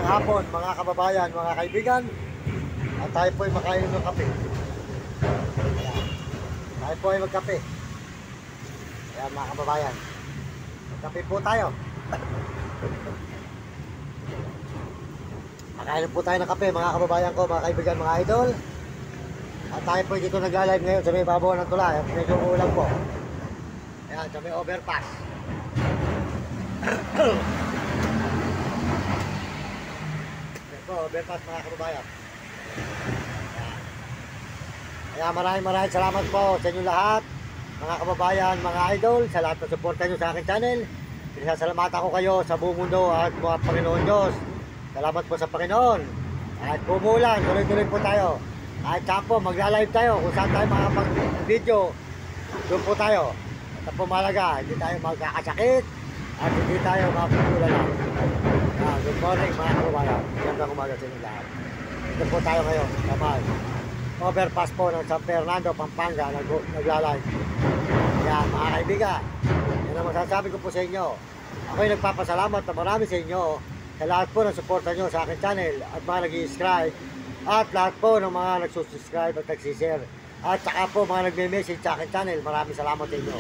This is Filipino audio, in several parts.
Magandang hapon mga kababayan, mga kaibigan. At tayo po ay makainom ng kape. Ayan. Tayo po ay magkape. Ayan mga kababayan, magkape po tayo. Makainom po tayo ng kape mga kababayan ko, mga kaibigan, mga idol. At tayo po dito nag-live ngayon sa may babaw ng tulay. At medyo ulan po. Ayan, sa may overpass. Overpass mga kababayan. Kaya maraming salamat po sa inyo lahat, mga kababayan, mga idol, sa lahat ng suporta nyo sa aking channel. Pinasasalamatan ko kayo sa buong mundo at mga Panginoon Diyos. Salamat po sa Panginoon. At pumulan, tuloy-tuloy po tayo. At saan po, magla-live tayo kung saan tayo makapag-video. Doon po tayo. At po malaga, hindi tayo magkakasakit at hindi tayo makapagulalan. Good morning mga kababayan. Magandang umaga sa inyo lahat. Ito po tayo ngayon, Kamal. Overpass po ng San Fernando, Pampanga, nagla-live. Yan mga kaibigan, yan ang masasabi ko po sa inyo. Ako'y nagpapasalamat na marami sa inyo sa lahat po ng suporta nyo sa aking channel at mga nag-i-subscribe at lahat po ng mga nagsusubscribe at nagsishare at saka po mga nagme-message sa aking channel. Maraming salamat sa inyo.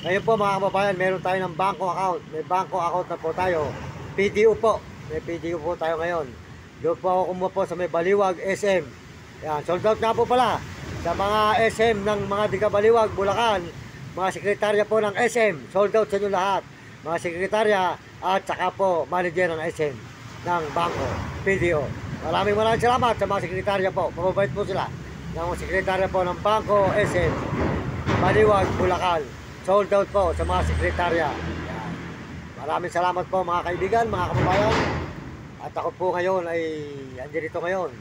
Ngayon po mga kababayan, meron tayo ng banko account. May banko account na po tayo. PDO po. May PDO po tayo ngayon. Doon po ako kumuha po sa may Baliwag, SM. Yan, sold out na po pala sa mga SM ng mga Diga Baliwag, Bulacan. Mga sekretarya po ng SM. Sold out sa inyo lahat. Mga sekretarya at saka po manager ng SM ng bangko, PDO. Maraming salamat sa mga sekretarya po. Mababait po sila. Ng mga sekretarya po ng bangko, SM, Baliwag, Bulacan. Sold out po sa mga sekretarya. Maraming salamat po mga kaibigan, mga kababayan. At ako po ngayon ay andito ngayon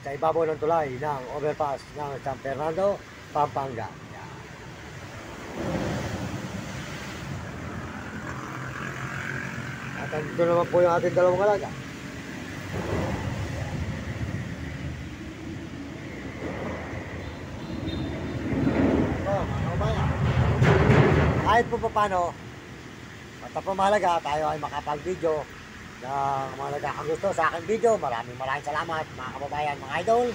sa ibabaw ng tulay ng overpass ng San Fernando, Pampanga. At andito naman po yung ating dalawang alaga. Mga kababayan, kahit po paano, at po mahalaga tayo ay makapag-video ng mga nagkakagusto sa aking video. Maraming salamat mga kababayan, mga idol.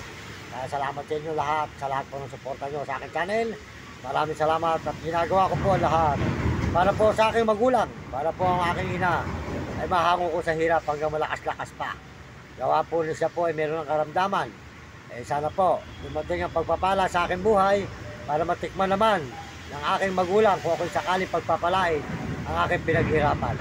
Salamat sa inyo lahat, sa lahat po ng suporta nyo sa aking channel. Maraming salamat at ginagawa ko po lahat para po sa aking magulang, para po ang aking ina ay mahango ko sa hirap hanggang malakas-lakas pa. Gawa po siya po ay meron ng karamdaman. Sana po dumating ang pagpapala sa aking buhay para matikman naman ng aking magulang kung ako'y sakaling pagpapalain ang aking pinaghirapan.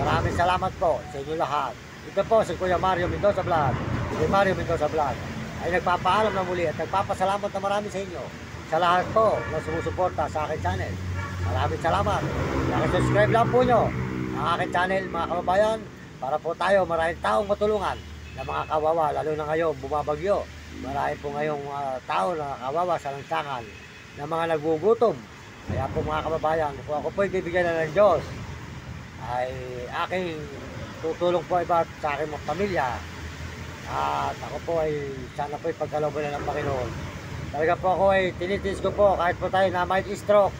Maraming salamat po sa inyo lahat. Ito po si Kuya Mario Mendoza Vlog. Si Mario Mendoza Vlog ay nagpapaalam na muli at nagpapasalamat na marami sa inyo sa lahat po na sumusuporta sa aking channel. Maraming salamat. Nakasubscribe lang po nyo ang aking channel mga kababayan para po tayo maraming taong matulungan na mga kawawa, lalo na ngayon bumabagyo. Marami po ngayong tao na kawawa sa lansangan na mga nagugutom. Kaya po mga kababayan, kung ako po ibibigyan na ng Diyos, ay aking tutulong po iba sa aking mga pamilya. At ako po ay sana po ipagkalooban na ng Panginoon. Talaga po ako ay tinitiis ko po kahit po tayo na might stroke.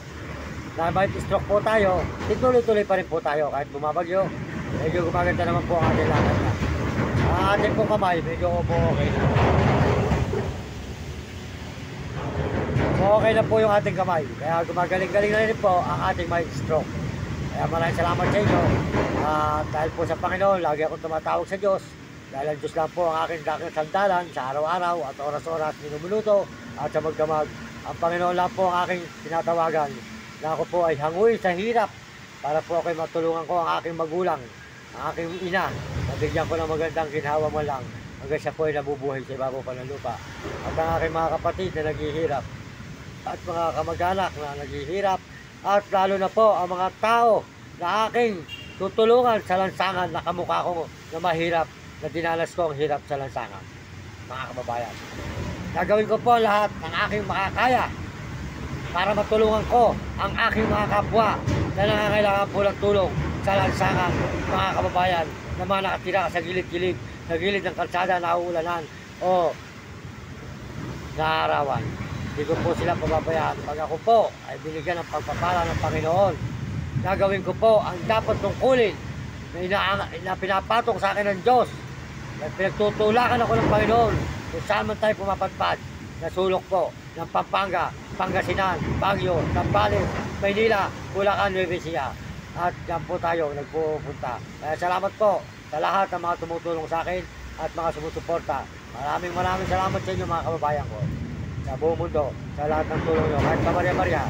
Na might stroke po tayo, tituloy-tuloy pa rin po tayo kahit bumabagyo. Medyo gumaganda naman po ang ating lakad na. Ang ating pong kamay, medyo po okay na. Okay na po yung ating kamay. Kaya gumagaling-galing na rin po ang ating might stroke. Kaya maraming salamat sa inyo. Dahil po sa Panginoon, lagi akong tumatawag sa Diyos. Dahil ang Diyos lang po ang aking sandalan sa araw-araw at oras-oras, minuto at sa magdamag. Ang Panginoon lang po ang aking tinatawagan na ako po ay hanguin sa hirap para po ako ay matulungan ko ang aking magulang, ang aking ina. Nabigyan ko ng magandang ginhawa mo lang hanggang siya po ay nabubuhay sa ibabaw pa ng lupa. At ang aking mga kapatid na naghihirap at mga kamag-anak na naghihirap at lalo na po ang mga tao na aking tutulungan sa lansangan na kamukha ko na mahirap, na dinanas ko ang hirap sa lansangan. Mga kababayan, gagawin ko po lahat ng aking makakaya para matulungan ko ang aking mga kapwa na nangangailangan po ng tulong sa lansangan, mga kababayan, na mga nakatira sa gilid-gilid, sa gilid ng kalsada na uulanan o naarawan. Hindi ko po sila pababayaan. Pag ako po ay binigyan ng pagpapala ng Panginoon, gagawin ko po ang dapat tungkulin na pinapatong sa akin ng Diyos Pinagtutulakan ako ng Panginoon kung saan man tayo pumapadpad na sulok po ng Pampanga, Pangasinan, Baguio, Zambales, Maynila, Bulacan, Nueva Ecija. At dyan po tayo nagpupunta. Kaya salamat po sa lahat ng mga tumutulong sa akin at mga sumusuporta. Maraming salamat sa inyo mga kababayan ko. Sa buong mundo, sa lahat ng tulong nyo. Kahit kabarya-barya,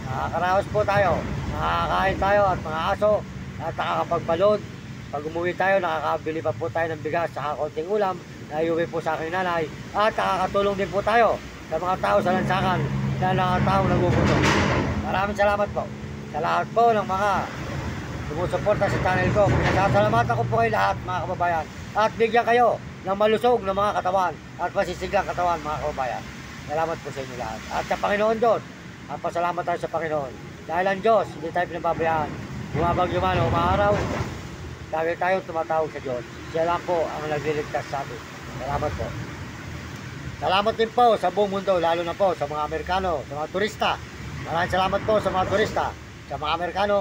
nakakaraos po tayo, nakakain tayo at mga aso, at nakakapagbalod. Pag umuwi tayo, nakakabili pa po tayo ng bigas sa konting ulam na iuwi po sa aking nanay. At nakakatulong din po tayo sa mga tao sa lansangan na nakataong nagugutom. Maraming salamat po sa lahat po ng mga sumusuporta sa channel ko. Pinasasalamatan ko po kayo lahat mga kababayan. At bigyan kayo ng malusog na mga katawan at masisiglang katawan mga kababayan. Salamat po sa inyo lahat. At sa Panginoon Diyos, ang pasalamat tayo sa Panginoon. Dahil ang Diyos, hindi tayo pinababayaan. Bumabagyo man o maaraw, dahil tayo tumatawag sa Diyos. Siya lang po ang nagliligtas sa atin. Salamat po. Salamat din po sa buong mundo, lalo na po sa mga Amerikano, sa mga turista. Maraming salamat po sa mga turista, sa mga Amerikano.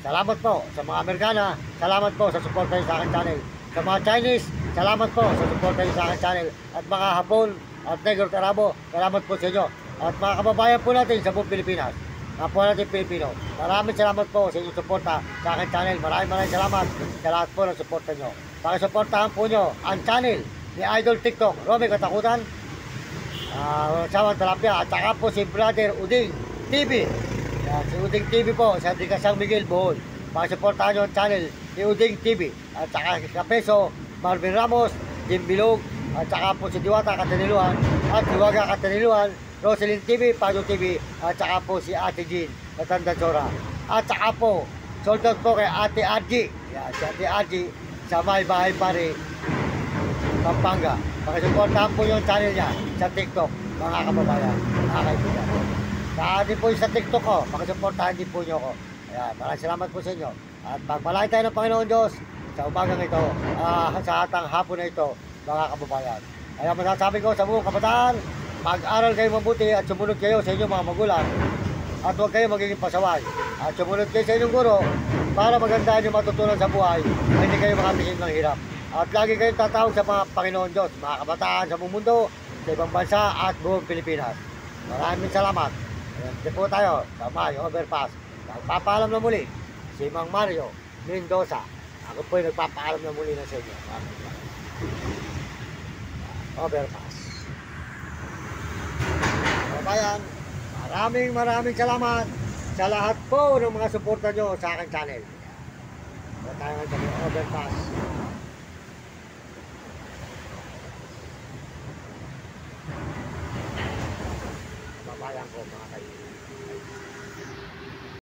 Salamat po sa mga Amerikana. Salamat po sa suporta niyo sa aking channel. Sa mga Chinese, salamat po sa suporta niyo sa aking channel. At mga Hapon at Negro at Arabo, salamat po sa inyo. At mga kababayan po natin sa buong Pilipinas, mga po natin Pilipino, maraming salamat po sa inyong suporta sa aking channel. Maraming salamat sa lahat po ng suporta nyo. Pakisuportahan po nyo ang channel ni Idol TikTok, Romy Katakutan, Sawan Talapia, at saka po si Brother Uding TV. Yan, si Uding TV po, sa San Miguel, Bohol. Pakisuportahan nyo ang channel ni Uding TV. At saka si Kapeso, Marvin Ramos, Jim Bilog, at saka po si Diwata Kataniluan, at Diwaga Kataniluan, Roselyn TV, Pado TV, at saka po si Ate Jean, Natanda Sora. At saka po, sold out po kay Ate Argy. Yan, si Ate Argy, sa May Bahay Pare, Pampanga. Pakisuportahan po yung channel niya sa TikTok, mga kababayan, mga kaibigan. Saka din po yung sa TikTok ko, pakisuportahan din po nyo ko. Ayan, maraming salamat po sa inyo. At pagpalain tayo ng Panginoon Diyos sa umagang ito, sa atang hapon na ito, mga kababayan. Kaya masasabi ko sa buong kabataan, mag-aral kayo mabuti at sumunod kayo sa inyong mga magulang. At huwag kayo magiging pasaway. At sumunod kayo sa inyong guro para maganda yung matutunan sa buhay na hindi kayo makatingin ng hirap. At lagi kayong tatawag sa mga Panginoon Diyos, mga kabataan sa buong mundo, sa ibang bansa at buong Pilipinas. Maraming salamat. Dito po tayo sa May Overpass. Nagpapaalam na muli si Mang Mario Mendoza. Ako po yung nagpapaalam na muli na sa inyo. Overpass. Kabayan, maraming salamat sa lahat po ng mga suporta nyo sa aking channel. Ito tayo sa Overpass. Kabayan ko mga kaibigan.